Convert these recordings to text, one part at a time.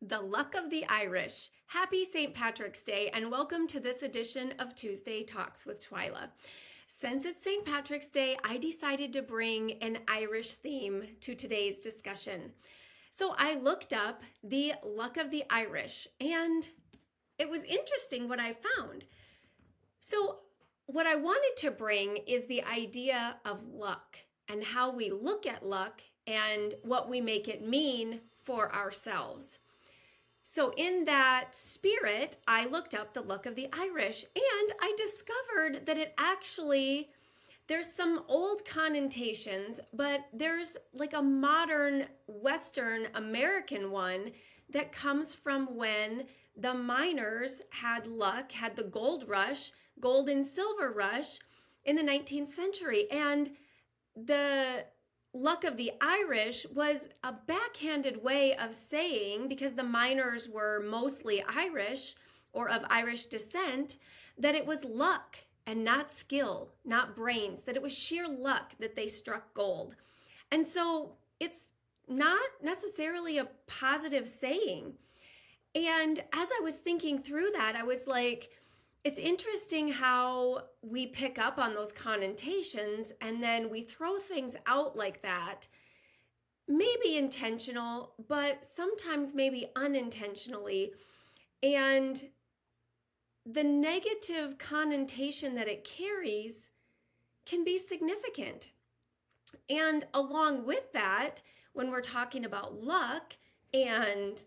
The luck of the Irish. Happy St. Patrick's Day and welcome to this edition of Tuesday Talks with Twyla. Since it's St. Patrick's Day, I decided to bring an Irish theme to today's discussion. So I looked up the luck of the Irish and it was interesting what I found. So what I wanted to bring is the idea of luck and how we look at luck and what we make it mean for ourselves. So in that spirit, I looked up the luck of the Irish and I discovered that there's some old connotations, but there's like a modern Western American one that comes from when the miners had luck, had the gold rush, gold and silver rush in the 19th century. And the luck of the Irish was a backhanded way of saying, because the miners were mostly Irish or of Irish descent, that it was luck and not skill, not brains, that it was sheer luck that they struck gold. And so it's not necessarily a positive saying. And as I was thinking through that, I was like, it's interesting how we pick up on those connotations and then we throw things out like that, maybe intentional, but sometimes maybe unintentionally. And the negative connotation that it carries can be significant. And along with that, when we're talking about luck and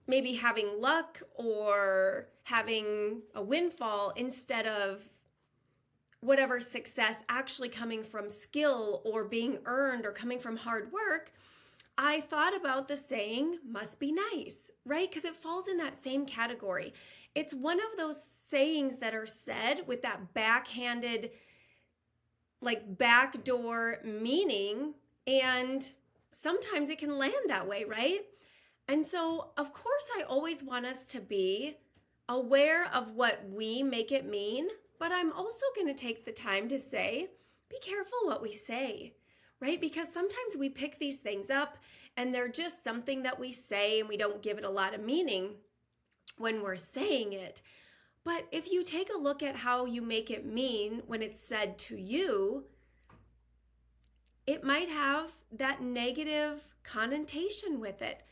maybe having luck or having a windfall instead of whatever success actually coming from skill or being earned or coming from hard work, I thought about the saying, must be nice, right? Because it falls in that same category. It's one of those sayings that are said with that backhanded, like backdoor meaning, and sometimes it can land that way, right? And so, of course, I always want us to be aware of what we make it mean, but I'm also going to take the time to say, be careful what we say, right? Because sometimes we pick these things up and they're just something that we say and we don't give it a lot of meaning when we're saying it. But if you take a look at how you make it mean when it's said to you, it might have that negative connotation with it.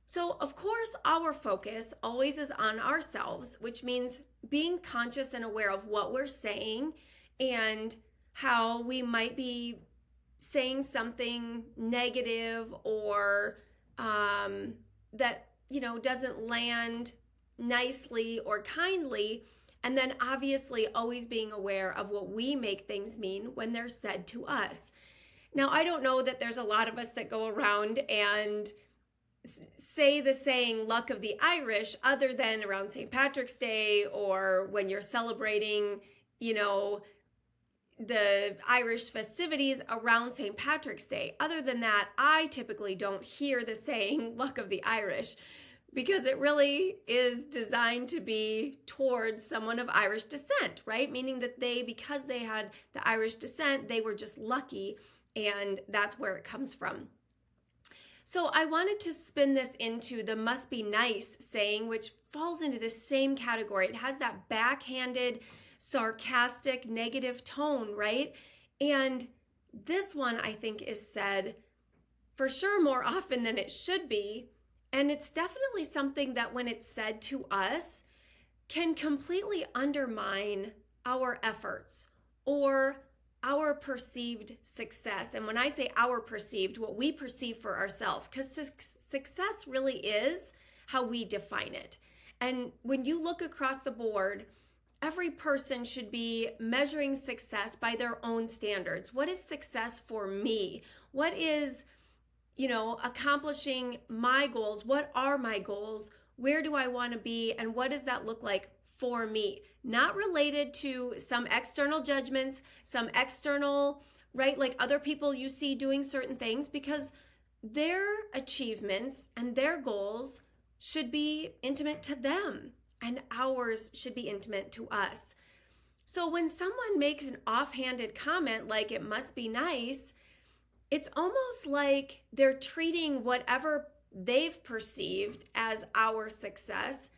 So, of course, our focus always is on ourselves, which means being conscious and aware of what we're saying and how we might be saying something negative or that, doesn't land nicely or kindly. And then obviously always being aware of what we make things mean when they're said to us. Now, I don't know that there's a lot of us that go around and say the saying luck of the Irish other than around St. Patrick's Day or when you're celebrating, the Irish festivities around St. Patrick's Day. Other than that, I typically don't hear the saying luck of the Irish because it really is designed to be towards someone of Irish descent, right? Meaning that because they had the Irish descent, they were just lucky, and that's where it comes from. So I wanted to spin this into the must be nice saying, which falls into the same category. It has that backhanded, sarcastic, negative tone, right? And this one, I think, is said for sure more often than it should be. And it's definitely something that when it's said to us can completely undermine our efforts or our perceived success. And when I say our perceived, what we perceive for ourselves, because success really is how we define it. And when you look across the board, every person should be measuring success by their own standards. What is success for me? What is, accomplishing my goals? What are my goals? Where do I want to be? And what does that look like for me? Not related to some external judgments, some external, right? Like other people you see doing certain things, because their achievements and their goals should be intimate to them and ours should be intimate to us. So when someone makes an offhanded comment like it must be nice, it's almost like they're treating whatever they've perceived as our success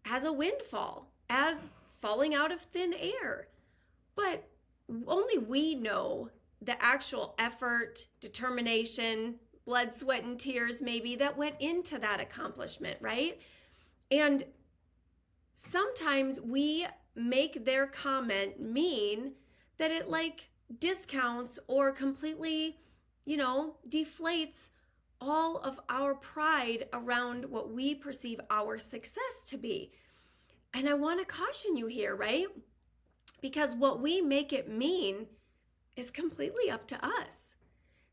as a windfall, as falling out of thin air. But only we know the actual effort, determination, blood, sweat, and tears maybe that went into that accomplishment, right? And sometimes we make their comment mean that it like discounts or completely, deflates all of our pride around what we perceive our success to be. And I want to caution you here, right? Because what we make it mean is completely up to us.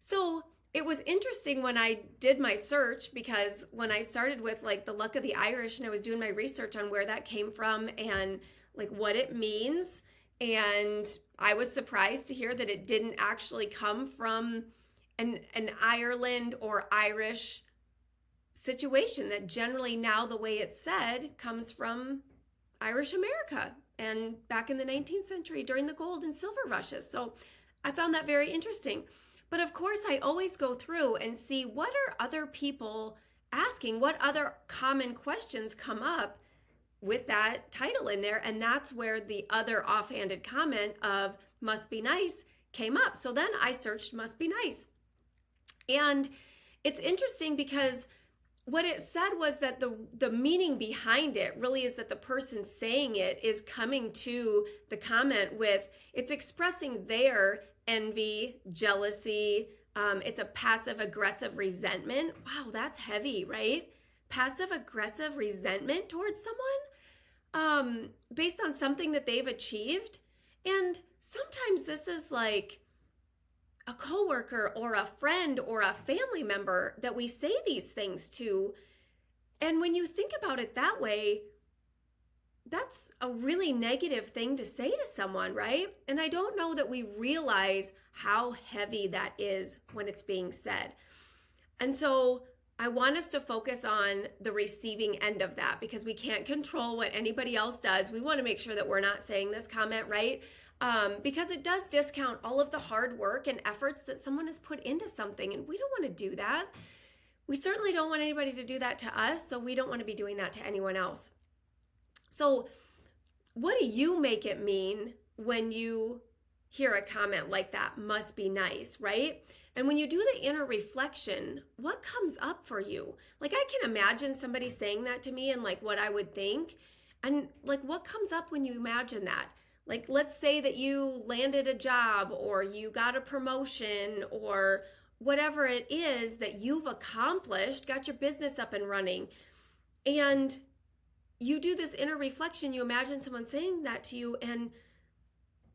So it was interesting when I did my search, because when I started with like the luck of the Irish and I was doing my research on where that came from and like what it means, and I was surprised to hear that it didn't actually come from an Ireland or Irish situation, that generally now the way it's said comes from Irish America and back in the 19th century during the gold and silver rushes. So I found that very interesting. But of course, I always go through and see what are other people asking, what other common questions come up with that title in there. And that's where the other offhanded comment of must be nice came up. So then I searched must be nice. And it's interesting because what it said was that the meaning behind it really is that the person saying it is coming to the comment with, it's expressing their envy, jealousy. It's a passive aggressive resentment. Wow, that's heavy, right? Passive aggressive resentment towards someone based on something that they've achieved. And sometimes this is like a coworker or a friend or a family member that we say these things to. And when you think about it that way, that's a really negative thing to say to someone, right? And I don't know that we realize how heavy that is when it's being said. And so I want us to focus on the receiving end of that, because we can't control what anybody else does. We want to make sure that we're not saying this comment, right? Because it does discount all of the hard work and efforts that someone has put into something, and we don't want to do that. We certainly don't want anybody to do that to us, so we don't want to be doing that to anyone else. So what do you make it mean when you hear a comment like that, must be nice, right? And when you do the inner reflection, what comes up for you? Like, I can imagine somebody saying that to me and like what I would think. And like, what comes up when you imagine that? Like, let's say that you landed a job or you got a promotion or whatever it is that you've accomplished, got your business up and running, and you do this inner reflection, you imagine someone saying that to you, and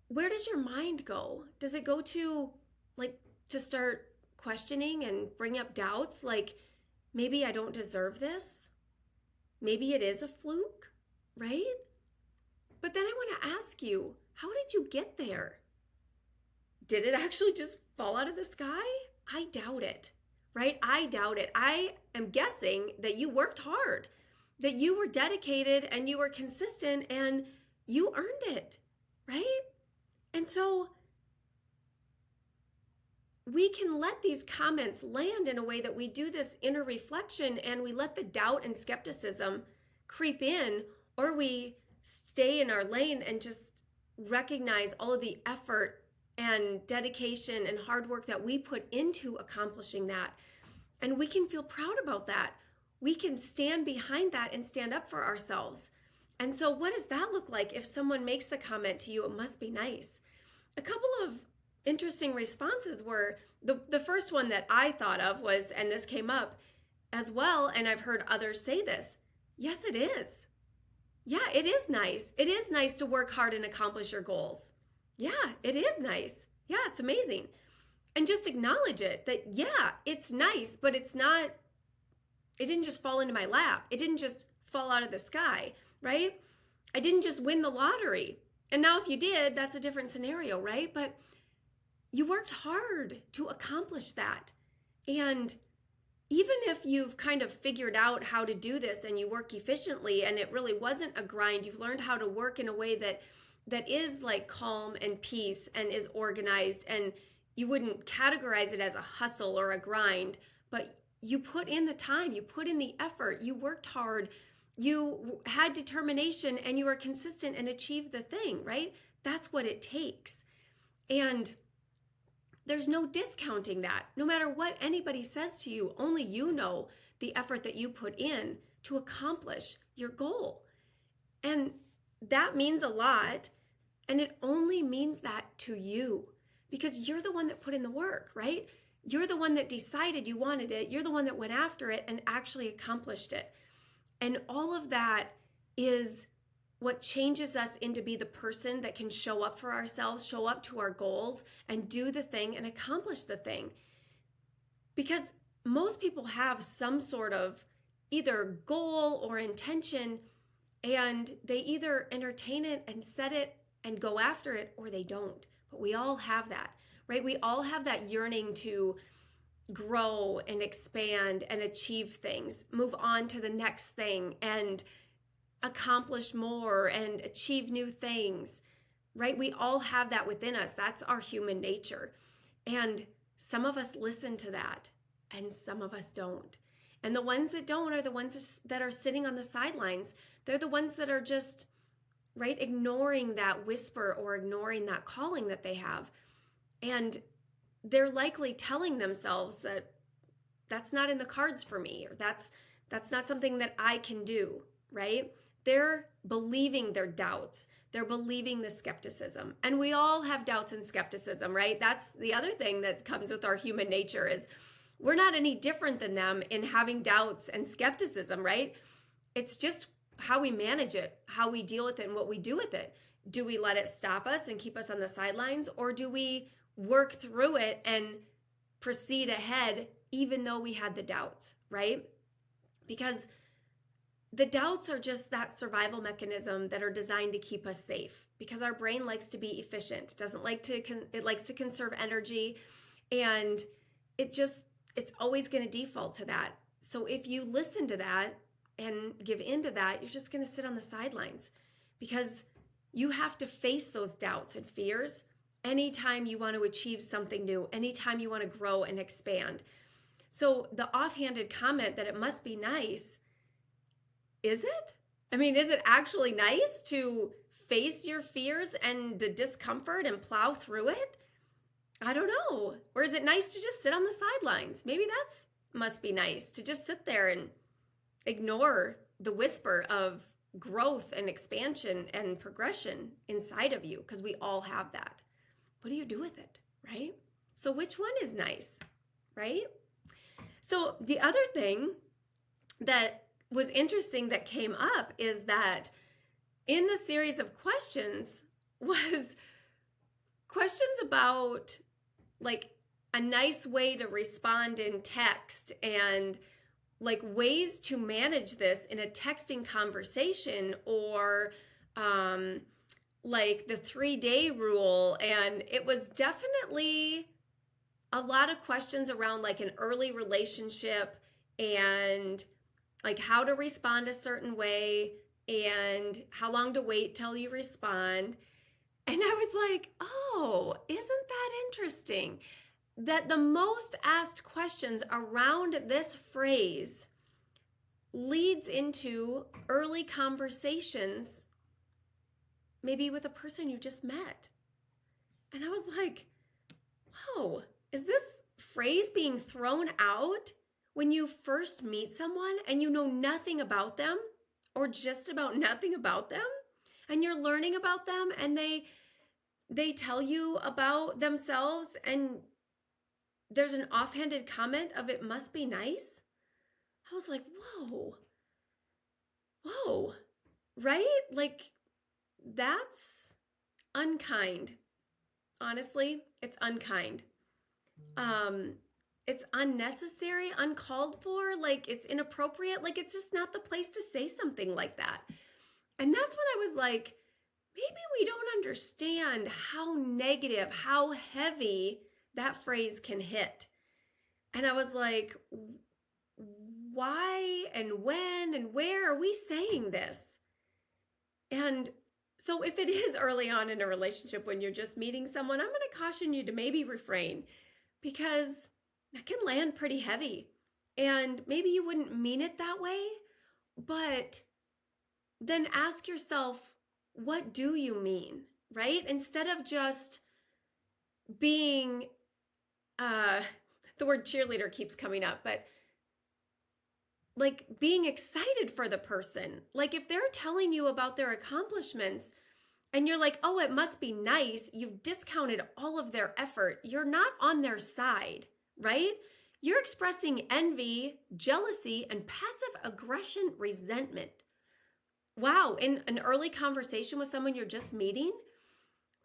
where does your mind go? Does it go to like to start questioning and bring up doubts? Like, maybe I don't deserve this. Maybe it is a fluke, right? But then I want to ask you, how did you get there? Did it actually just fall out of the sky? I doubt it, right? I doubt it. I am guessing that you worked hard, that you were dedicated and you were consistent and you earned it, right? And so we can let these comments land in a way that we do this inner reflection and we let the doubt and skepticism creep in, or we stay in our lane and just recognize all of the effort and dedication and hard work that we put into accomplishing that. And we can feel proud about that. We can stand behind that and stand up for ourselves. And so what does that look like if someone makes the comment to you, it must be nice? A couple of interesting responses were, the first one that I thought of was, and this came up as well, and I've heard others say this, yes, it is. Yeah, it is nice. It is nice to work hard and accomplish your goals. Yeah, it is nice. Yeah, it's amazing. And just acknowledge it, that yeah, it's nice, but it's not, it didn't just fall into my lap. It didn't just fall out of the sky, right? I didn't just win the lottery. And now if you did, that's a different scenario, right? But you worked hard to accomplish that. And even if you've kind of figured out how to do this and you work efficiently and it really wasn't a grind, you've learned how to work in a way that is like calm and peace and is organized, and you wouldn't categorize it as a hustle or a grind, but you put in the time, you put in the effort, you worked hard, you had determination, and you were consistent and achieved the thing, right? That's what it takes. And there's no discounting that. No matter what anybody says to you, only you know the effort that you put in to accomplish your goal. And that means a lot. And it only means that to you because you're the one that put in the work, right? You're the one that decided you wanted it. You're the one that went after it and actually accomplished it. And all of that is what changes us into be the person that can show up for ourselves, show up to our goals, and do the thing and accomplish the thing. Because most people have some sort of either goal or intention, and they either entertain it and set it and go after it, or they don't. But we all have that, right? We all have that yearning to grow and expand and achieve things, move on to the next thing and accomplish more and achieve new things, right? We all have that within us. That's our human nature. And some of us listen to that and some of us don't. And the ones that don't are the ones that are sitting on the sidelines. They're the ones that are just, right, ignoring that whisper or ignoring that calling that they have. And they're likely telling themselves that that's not in the cards for me, or that's not something that I can do, right? They're believing their doubts. They're believing the skepticism. And we all have doubts and skepticism, right? That's the other thing that comes with our human nature is we're not any different than them in having doubts and skepticism, right? It's just how we manage it, how we deal with it, and what we do with it. Do we let it stop us and keep us on the sidelines, or do we work through it and proceed ahead even though we had the doubts, right? Because the doubts are just that survival mechanism that are designed to keep us safe, because our brain likes to be efficient. It likes to conserve energy, and it's always going to default to that. So if you listen to that and give in to that, you're just going to sit on the sidelines, because you have to face those doubts and fears anytime you want to achieve something new, anytime you want to grow and expand. So the offhanded comment that it must be nice, is it? I mean, is it actually nice to face your fears and the discomfort and plow through it? I don't know. Or is it nice to just sit on the sidelines? Maybe that's must be nice to just sit there and ignore the whisper of growth and expansion and progression inside of you, because we all have that. What do you do with it, right? So which one is nice, right? So the other thing that was interesting that came up is that in the series of questions was questions about like a nice way to respond in text and like ways to manage this in a texting conversation, or like the 3-day rule. And it was definitely a lot of questions around like an early relationship and like how to respond a certain way and how long to wait till you respond. And I was like, oh, isn't that interesting? That the most asked questions around this phrase leads into early conversations, maybe with a person you just met. And I was like, whoa, is this phrase being thrown out when you first meet someone and you know nothing about them, or just about nothing about them, and you're learning about them, and they tell you about themselves, and there's an offhanded comment of it must be nice? I was like, whoa, right? Like, that's unkind. Honestly, it's unkind. It's unnecessary, uncalled for, like it's inappropriate, like it's just not the place to say something like that. And that's when I was like, maybe we don't understand how negative, how heavy that phrase can hit. And I was like, why and when and where are we saying this? And so if it is early on in a relationship when you're just meeting someone, I'm going to caution you to maybe refrain, because that can land pretty heavy. And maybe you wouldn't mean it that way, but then ask yourself, what do you mean, right? Instead of just being, the word cheerleader keeps coming up, but like being excited for the person. Like if they're telling you about their accomplishments and you're like, oh, it must be nice, you've discounted all of their effort. You're not on their side, right? You're expressing envy, jealousy, and passive aggression, resentment. Wow, in an early conversation with someone you're just meeting,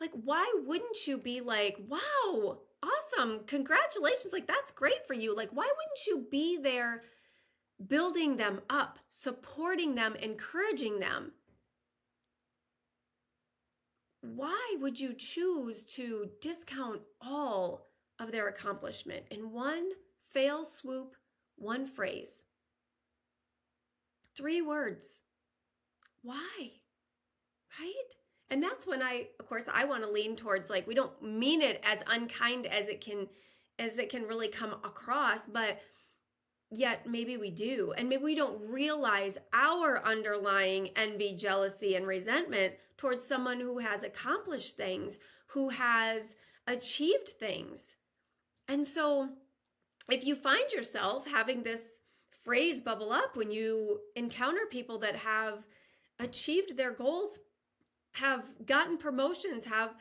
like, why wouldn't you be like, wow, awesome, congratulations, like, that's great for you. Like, why wouldn't you be there building them up, supporting them, encouraging them? Why would you choose to discount all of their accomplishment in one fail swoop, one phrase? 3 words. Why? Right? And that's when of course, I want to lean towards like, we don't mean it as unkind as it can really come across, but yet maybe we do. And maybe we don't realize our underlying envy, jealousy, and resentment towards someone who has accomplished things, who has achieved things. And so if you find yourself having this phrase bubble up when you encounter people that have achieved their goals, have gotten promotions, have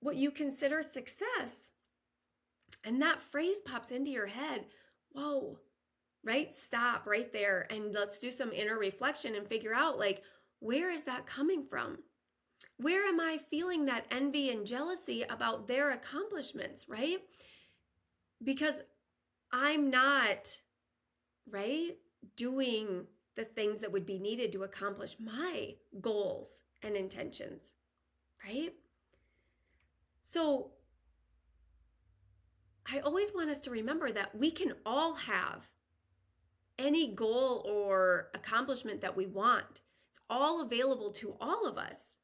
what you consider success, and that phrase pops into your head, whoa, right? Stop right there and let's do some inner reflection and figure out, like, where is that coming from? Where am I feeling that envy and jealousy about their accomplishments, right? Because I'm not, right, doing the things that would be needed to accomplish my goals and intentions, right? So I always want us to remember that we can all have any goal or accomplishment that we want. It's all available to all of us.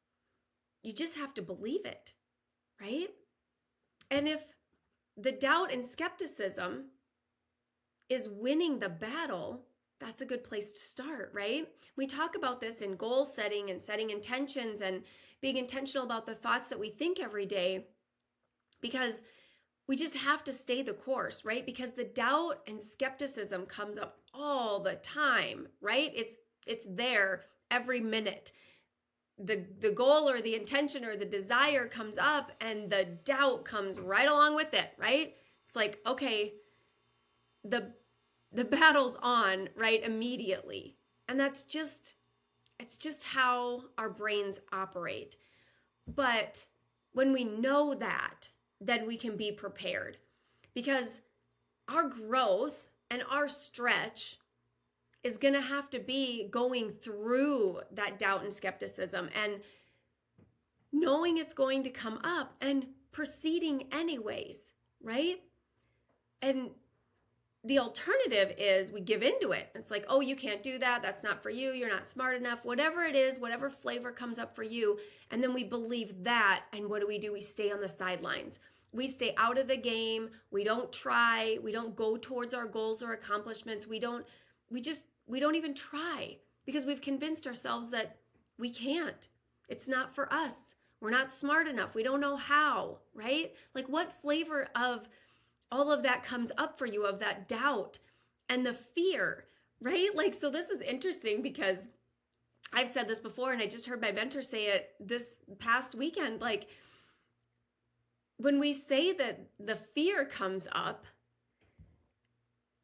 You just have to believe it, right? And if the doubt and skepticism is winning the battle, that's a good place to start, right? We talk about this in goal setting and setting intentions and being intentional about the thoughts that we think every day, because we just have to stay the course, right? Because the doubt and skepticism comes up all the time, right? It's there every minute. The goal or the intention or the desire comes up and the doubt comes right along with it, right? It's like, okay, the battle's on, right, immediately. And it's just how our brains operate. But when we know that, then we can be prepared, because our growth and our stretch is going to have to be going through that doubt and skepticism and knowing it's going to come up and proceeding anyways, right? And the alternative is we give into it. It's like, oh, you can't do that. That's not for you. You're not smart enough. Whatever it is, whatever flavor comes up for you. And then we believe that. And what do? We stay on the sidelines. We stay out of the game. We don't try. We don't go towards our goals or accomplishments. We don't even try, because we've convinced ourselves that we can't. It's not for us. We're not smart enough. We don't know how, right? Like, what flavor of all of that comes up for you, of that doubt and the fear, right? Like, so this is interesting because I've said this before, and I just heard my mentor say it this past weekend. Like, when we say that the fear comes up,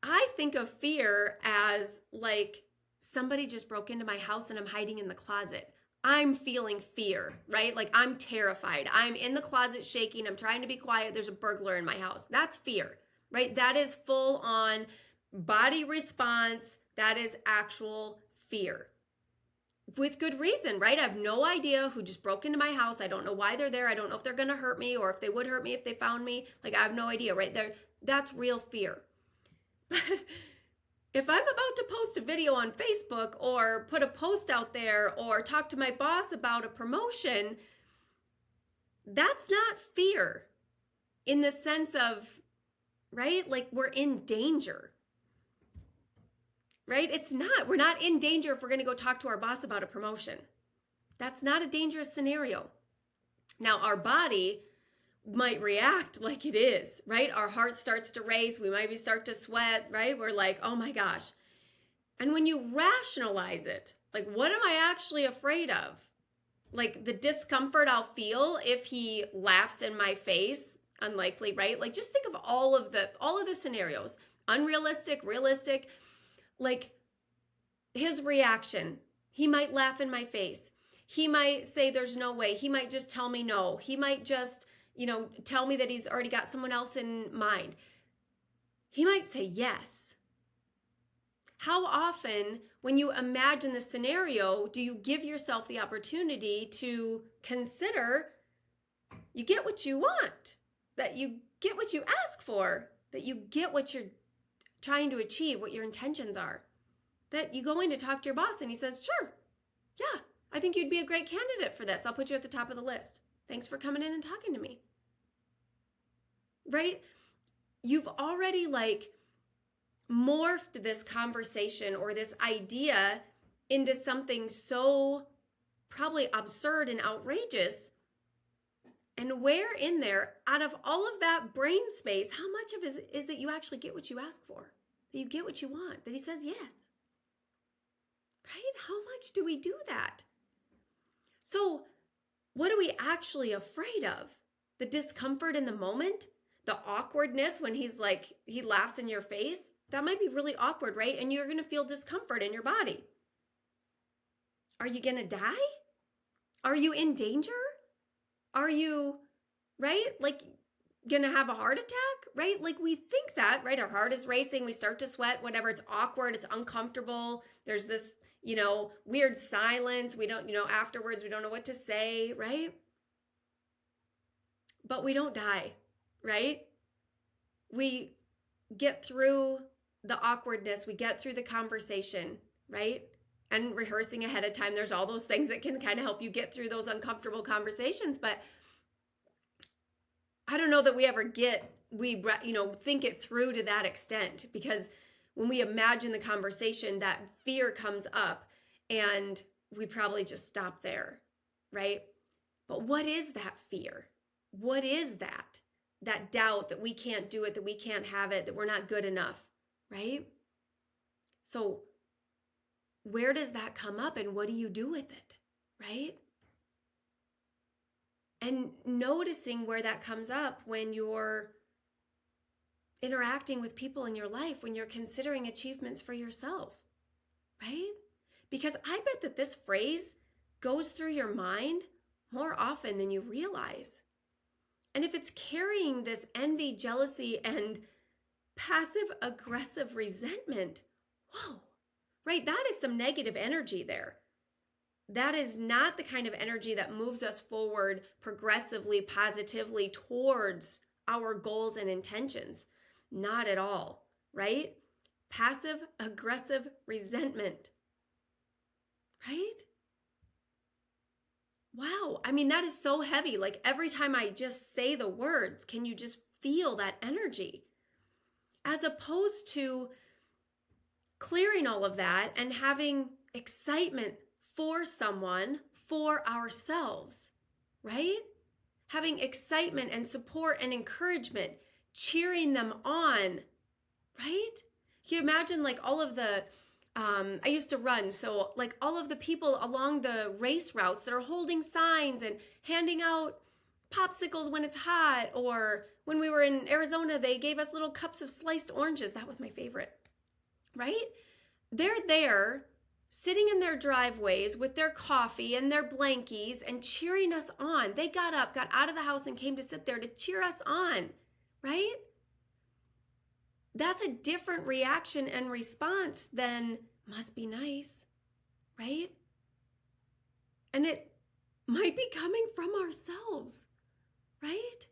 I think of fear as like somebody just broke into my house and I'm hiding in the closet. I'm feeling fear, right? Like, I'm terrified. I'm in the closet shaking. I'm trying to be quiet. There's a burglar in my house. That's fear, right? That is full on body response. That is actual fear. With good reason, right? I have no idea who just broke into my house. I don't know why they're there. I don't know if they're going to hurt me or if they would hurt me if they found me. Like, I have no idea, right? That's real fear. But if I'm about to post a video on Facebook or put a post out there or talk to my boss about a promotion, that's not fear in the sense of, right? Like, we're in danger. right? It's not. We're not in danger if we're going to go talk to our boss about a promotion. That's not a dangerous scenario. Now, our body might react like it is, right? Our heart starts to race. We maybe start to sweat, right? We're like, oh my gosh. And when you rationalize it, like, what am I actually afraid of? Like the discomfort I'll feel if he laughs in my face, unlikely, right? Like just think of all of the scenarios, unrealistic, realistic, like his reaction. He might laugh in my face. He might say there's no way. He might just tell me no. He might just, tell me that he's already got someone else in mind. He might say yes. How often, when you imagine the scenario, do you give yourself the opportunity to consider you get what you want, that you get what you ask for, that you get what you're trying to achieve, what your intentions are, that you go in to talk to your boss and he says, sure, yeah, I think you'd be a great candidate for this. I'll put you at the top of the list. Thanks for coming in and talking to me. Right? You've already morphed this conversation or this idea into something so probably absurd and outrageous. And where in there, out of all of that brain space, how much of it is that you actually get what you ask for? That you get what you want? That he says yes? Right? How much do we do that? So what are we actually afraid of? The discomfort in the moment? The awkwardness when he laughs in your face? That might be really awkward, right? And you're going to feel discomfort in your body. Are you going to die? Are you in danger? Are you, right? Going to have a heart attack, right? We think that, right? Our heart is racing. We start to sweat, whatever. It's awkward. It's uncomfortable. There's this, weird silence. We don't, afterwards, we don't know what to say, right? But we don't die, right? We get through the awkwardness, we get through the conversation, right? And rehearsing ahead of time, there's all those things that can kind of help you get through those uncomfortable conversations. But I don't know that we ever think it through to that extent, because when we imagine the conversation, that fear comes up and we probably just stop there, right? But what is that fear? What is that? That doubt that we can't do it, that we can't have it, that we're not good enough, right? So where does that come up and what do you do with it, right? And noticing where that comes up when you're interacting with people in your life, when you're considering achievements for yourself, right? Because I bet that this phrase goes through your mind more often than you realize. And if it's carrying this envy, jealousy, and passive-aggressive resentment, whoa, right? That is some negative energy there. That is not the kind of energy that moves us forward progressively, positively towards our goals and intentions. Not at all, right? Passive-aggressive resentment, right? Wow, I mean, that is so heavy. Every time I just say the words, can you just feel that energy? As opposed to clearing all of that and having excitement for someone, for ourselves, right? Having excitement and support and encouragement, cheering them on, right? Can you imagine all of the I used to run, so all of the people along the race routes that are holding signs and handing out popsicles when it's hot, or when we were in Arizona, they gave us little cups of sliced oranges. That was my favorite, right? They're there sitting in their driveways with their coffee and their blankies and cheering us on. They got up, got out of the house and came to sit there to cheer us on, right? That's a different reaction and response than must be nice, right? And it might be coming from ourselves, right?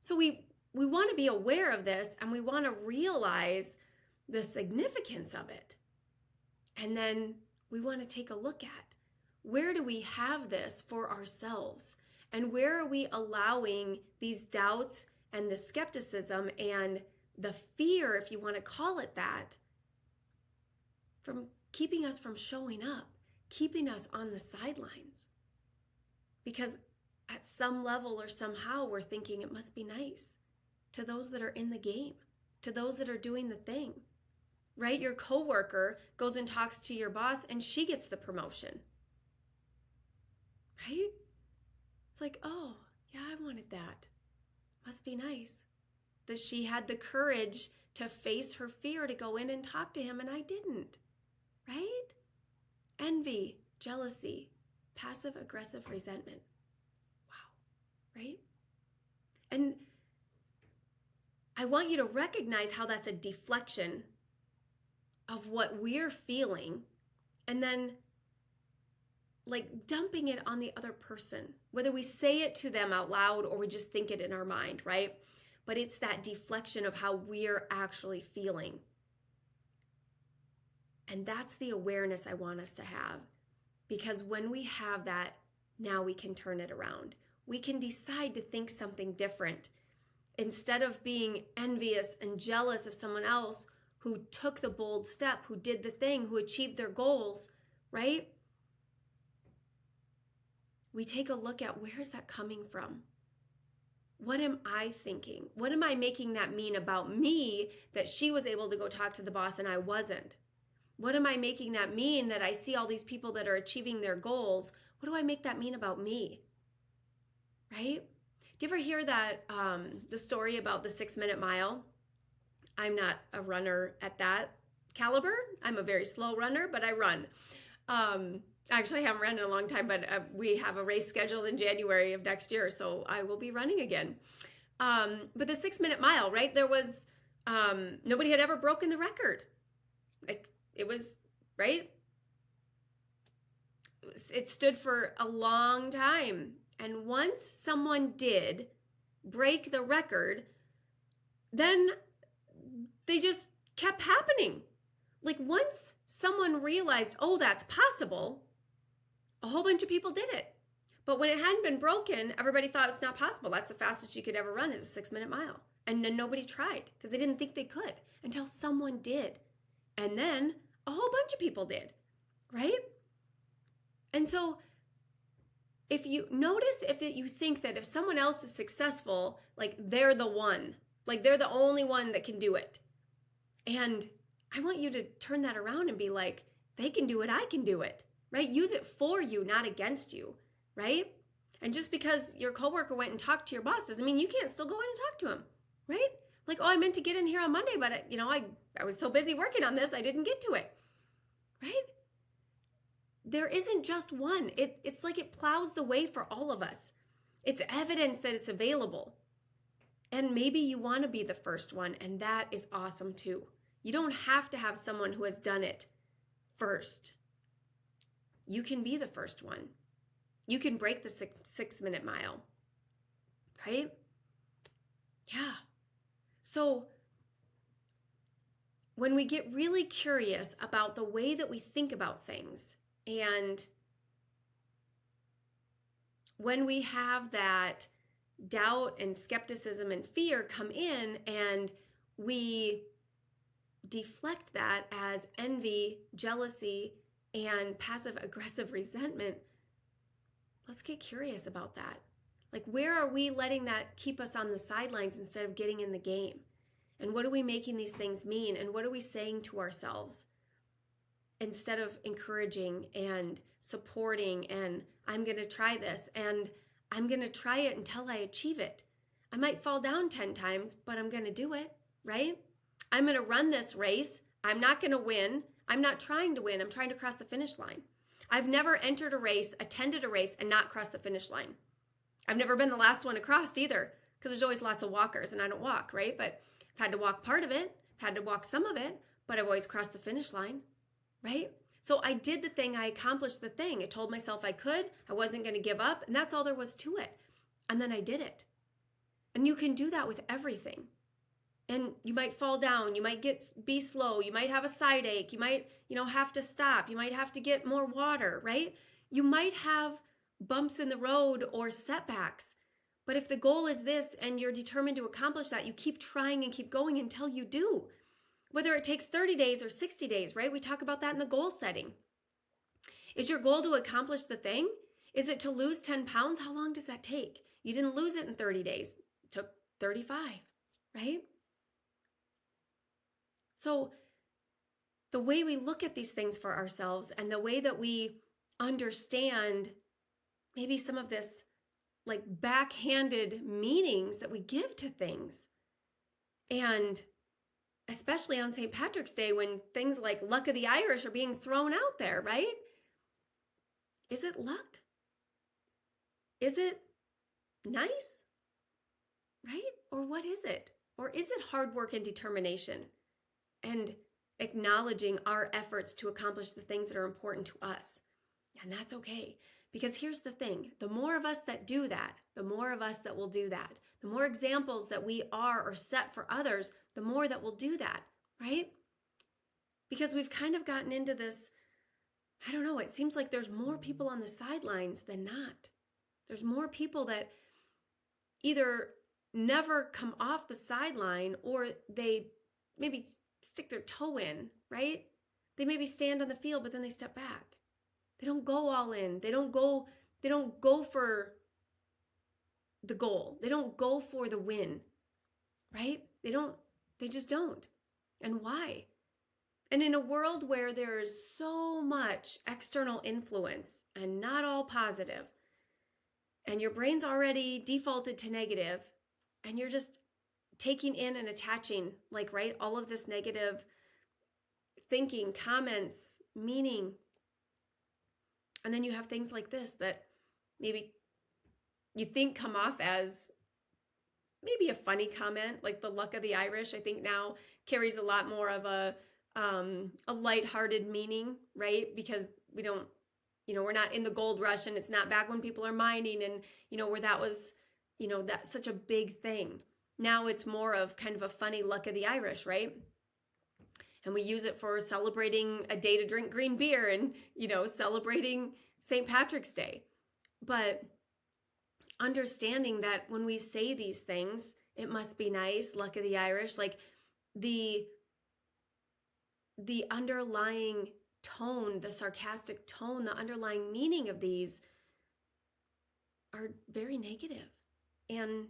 So we want to be aware of this and we want to realize the significance of it. And then we want to take a look at, where do we have this for ourselves? And where are we allowing these doubts and the skepticism and the fear, if you want to call it that, from keeping us from showing up, keeping us on the sidelines. Because at some level or somehow we're thinking it must be nice to those that are in the game, to those that are doing the thing, right? Your coworker goes and talks to your boss and she gets the promotion, right? It's like, oh, yeah, I wanted that. Must be nice that she had the courage to face her fear to go in and talk to him and I didn't, right? Envy, jealousy, passive aggressive resentment. Wow, right? And I want you to recognize how that's a deflection of what we're feeling and then like dumping it on the other person, whether we say it to them out loud or we just think it in our mind, right? But it's that deflection of how we're actually feeling. And that's the awareness I want us to have. Because when we have that, now we can turn it around. We can decide to think something different. Instead of being envious and jealous of someone else who took the bold step, who did the thing, who achieved their goals, right? We take a look at where is that coming from? What am I thinking? What am I making that mean about me that she was able to go talk to the boss and I wasn't? What am I making that mean that I see all these people that are achieving their goals? What do I make that mean about me? Right? Do you ever hear that, the story about the 6-minute mile? I'm not a runner at that caliber. I'm a very slow runner, but I run. Actually, I haven't run in a long time, but we have a race scheduled in January of next year, so I will be running again. But the 6-minute mile, right? There was, nobody had ever broken the record. Like, it was, right? It stood for a long time. And once someone did break the record, then they just kept happening. Like once someone realized, oh, that's possible, a whole bunch of people did it. But when it hadn't been broken, everybody thought it's not possible. That's the fastest you could ever run is a 6-minute mile. And then nobody tried because they didn't think they could until someone did. And then a whole bunch of people did, right? And so if you notice if you think that if someone else is successful, like they're the one, like they're the only one that can do it. And I want you to turn that around and be like, they can do it, I can do it, right? Use it for you, not against you, right? And just because your coworker went and talked to your boss doesn't mean you can't still go in and talk to him, right? Like, oh, I meant to get in here on Monday, but I was so busy working on this, I didn't get to it, right? There isn't just one. It's like it plows the way for all of us. It's evidence that it's available. And maybe you want to be the first one, and that is awesome too. You don't have to have someone who has done it first. You can be the first one. You can break the 6-minute mile, right? Yeah. So when we get really curious about the way that we think about things, and when we have that doubt and skepticism and fear come in and we deflect that as envy, jealousy, and passive aggressive resentment, let's get curious about that. Like, where are we letting that keep us on the sidelines instead of getting in the game? And what are we making these things mean? And what are we saying to ourselves instead of encouraging and supporting and I'm going to try this and I'm going to try it until I achieve it. I might fall down 10 times, but I'm going to do it, right? I'm going to run this race. I'm not going to win. I'm not trying to win. I'm trying to cross the finish line. I've never entered a race, attended a race, and not crossed the finish line. I've never been the last one across either, because there's always lots of walkers and I don't walk, right? But I've had to walk part of it, I've had to walk some of it, but I've always crossed the finish line, right? So I did the thing, I accomplished the thing. I told myself I could, I wasn't going to give up, and that's all there was to it. And then I did it. And you can do that with everything. And you might fall down, you might be slow, you might have a side ache, you might, have to stop, you might have to get more water, right? You might have bumps in the road or setbacks. But if the goal is this and you're determined to accomplish that, you keep trying and keep going until you do. Whether it takes 30 days or 60 days, right? We talk about that in the goal setting. Is your goal to accomplish the thing? Is it to lose 10 pounds? How long does that take? You didn't lose it in 30 days. It took 35, right? So the way we look at these things for ourselves and the way that we understand maybe some of this like backhanded meanings that we give to things. And especially on St. Patrick's Day when things like luck of the Irish are being thrown out there, right? Is it luck? Is it nice? Right? Or what is it? Or is it hard work and determination and acknowledging our efforts to accomplish the things that are important to us? And that's okay. Because here's the thing, the more of us that do that, the more of us that will do that. The more examples that we are or set for others, the more that we'll do that, right? Because we've kind of gotten into this, I don't know, it seems like there's more people on the sidelines than not. There's more people that either never come off the sideline or they maybe stick their toe in, right? They maybe stand on the field, but then they step back. They don't go all in. They don't go for the goal. They don't go for the win, right? They just don't. And why? And in a world where there's so much external influence and not all positive, and your brain's already defaulted to negative, and you're just taking in and attaching, like, right, all of this negative thinking, comments, meaning. And then you have things like this that maybe you think come off as maybe a funny comment, like the luck of the Irish, I think now carries a lot more of a lighthearted meaning, right? Because we don't, we're not in the gold rush and it's not back when people are mining and, where that was, that's such a big thing. Now it's more of kind of a funny luck of the Irish, right? And we use it for celebrating a day to drink green beer and, celebrating St. Patrick's Day. But understanding that when we say these things, it must be nice, luck of the Irish, like the underlying tone, the sarcastic tone, the underlying meaning of these are very negative. And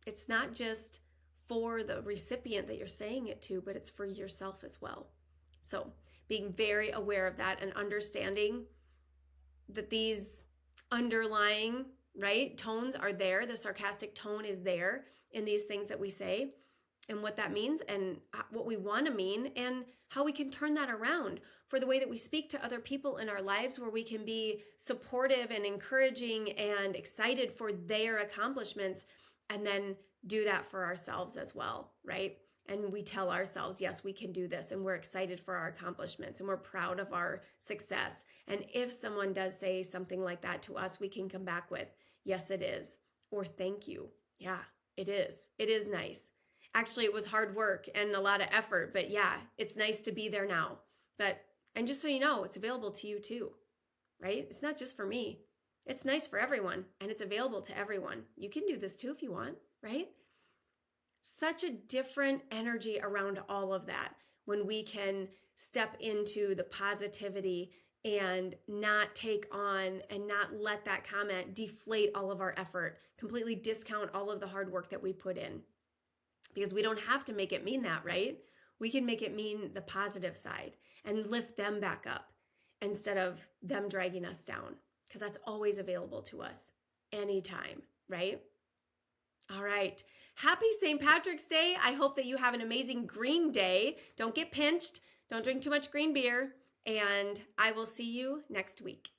it's not just for the recipient that you're saying it to, but it's for yourself as well. So being very aware of that and understanding that these underlying, right, tones are there. The sarcastic tone is there in these things that we say and what that means and what we want to mean and how we can turn that around for the way that we speak to other people in our lives, where we can be supportive and encouraging and excited for their accomplishments, and then do that for ourselves as well, right? And we tell ourselves, yes, we can do this, and we're excited for our accomplishments, and we're proud of our success. And if someone does say something like that to us, we can come back with, yes, it is, or thank you. Yeah, it is. It is nice. Actually, it was hard work and a lot of effort, but yeah, it's nice to be there now. And just so you know, it's available to you too, right? It's not just for me. It's nice for everyone, and it's available to everyone. You can do this too if you want, right? Such a different energy around all of that when we can step into the positivity and not take on and not let that comment deflate all of our effort, completely discount all of the hard work that we put in. Because we don't have to make it mean that, right? We can make it mean the positive side and lift them back up instead of them dragging us down, because that's always available to us anytime, right? All right. Happy St. Patrick's Day. I hope that you have an amazing green day. Don't get pinched. Don't drink too much green beer. And I will see you next week.